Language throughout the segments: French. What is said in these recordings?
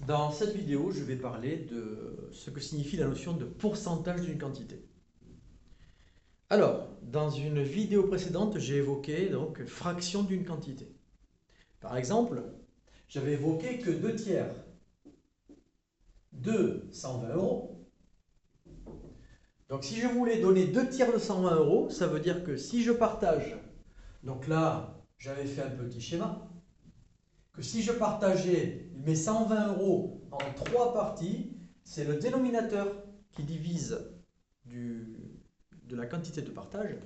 Dans cette vidéo, je vais parler de ce que signifie la notion de pourcentage d'une quantité. Alors, dans une vidéo précédente, j'ai évoqué donc fraction d'une quantité. Par exemple, j'avais évoqué que 2 tiers de 120 euros. Donc si je voulais donner 2 tiers de 120 euros, ça veut dire que si je partage, donc là, j'avais fait un petit schéma, que si je partageais mes 120 euros en 3 parties, c'est le dénominateur qui divise de la quantité de partage.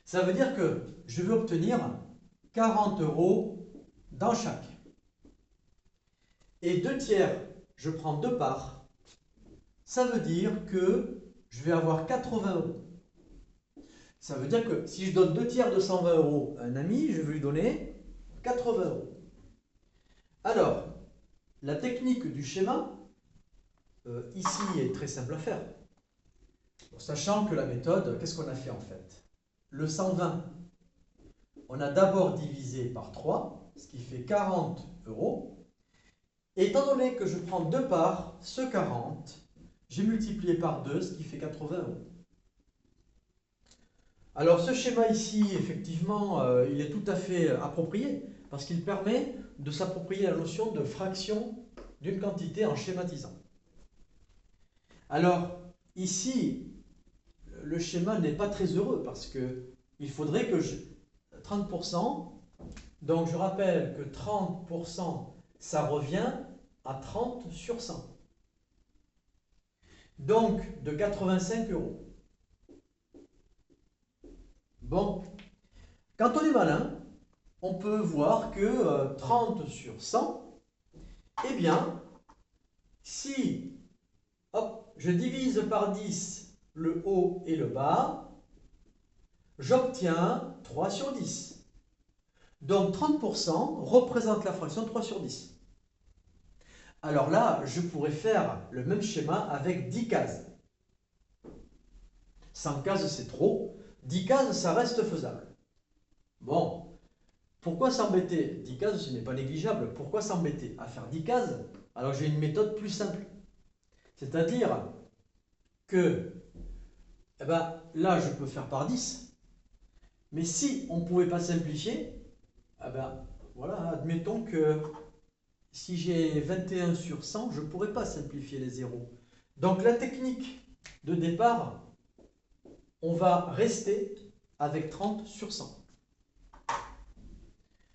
Ça veut dire que je vais obtenir 40 euros dans chaque. Et 2 tiers, je prends 2 parts. Ça veut dire que je vais avoir 80 euros. Ça veut dire que si je donne 2 tiers de 120 euros à un ami, je vais lui donner 80 euros. Alors, la technique du schéma, ici, est très simple à faire. Bon, sachant que la méthode, qu'est-ce qu'on a fait en fait? Le 120, on a d'abord divisé par 3, ce qui fait 40 euros. Et étant donné que je prends 2 parts, ce 40, j'ai multiplié par 2, ce qui fait 80 euros. Alors ce schéma ici, effectivement, il est tout à fait approprié, parce qu'il permet de s'approprier la notion de fraction d'une quantité en schématisant. Alors, ici, le schéma n'est pas très heureux, parce qu'il faudrait que 30%, donc je rappelle que 30%, ça revient à 30 sur 100. Donc, de 85 euros. Bon, quand on est malin, on peut voir que 30 sur 100, eh bien, si hop, je divise par 10 le haut et le bas, j'obtiens 3 sur 10. Donc 30% représente la fraction 3 sur 10. Alors là, je pourrais faire le même schéma avec 10 cases. 100 cases, c'est trop. 10 cases, ça reste faisable. Bon, pourquoi s'embêter? 10 cases, ce n'est pas négligeable. Pourquoi s'embêter à faire 10 cases? Alors j'ai une méthode plus simple. C'est-à-dire que eh ben, là, je peux faire par 10. Mais si on ne pouvait pas simplifier, eh ben, voilà, admettons que si j'ai 21 sur 100, je ne pourrais pas simplifier les zéros. Donc la technique de départ, on va rester avec 30 sur 100.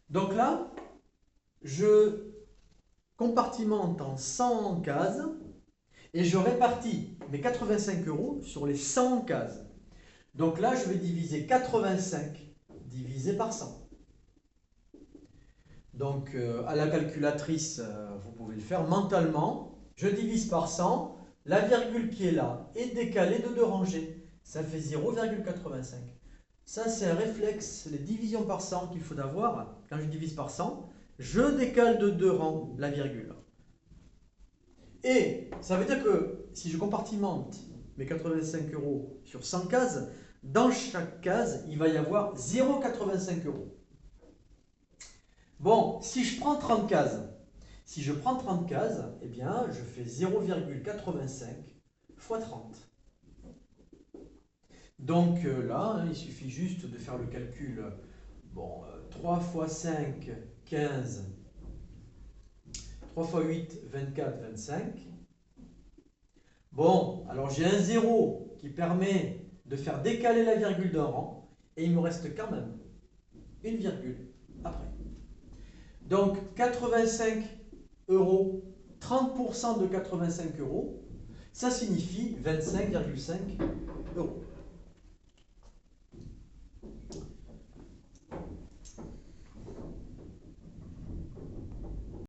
Donc là, je compartimente en 100 cases et je répartis mes 85 euros sur les 100 cases. Donc là, je vais diviser 85 divisé par 100. Donc à la calculatrice, vous pouvez le faire mentalement. Je divise par 100, la virgule qui est là est décalée de 2 rangées. Ça fait 0,85. Ça, c'est un réflexe, les divisions par 100 qu'il faut avoir. Quand je divise par 100, je décale de 2 rangs la virgule. Et ça veut dire que si je compartimente mes 85 euros sur 100 cases, dans chaque case, il va y avoir 0,85 euros. Bon, si je prends 30 cases, eh bien, je fais 0,85 fois 30. Donc là, il suffit juste de faire le calcul. Bon, 3 fois 5, 15. 3 fois 8, 24, 25. Bon, alors j'ai un 0 qui permet de faire décaler la virgule d'un rang, et il me reste quand même une virgule après. Donc 85 euros, 30% de 85 euros, ça signifie 25,5 euros.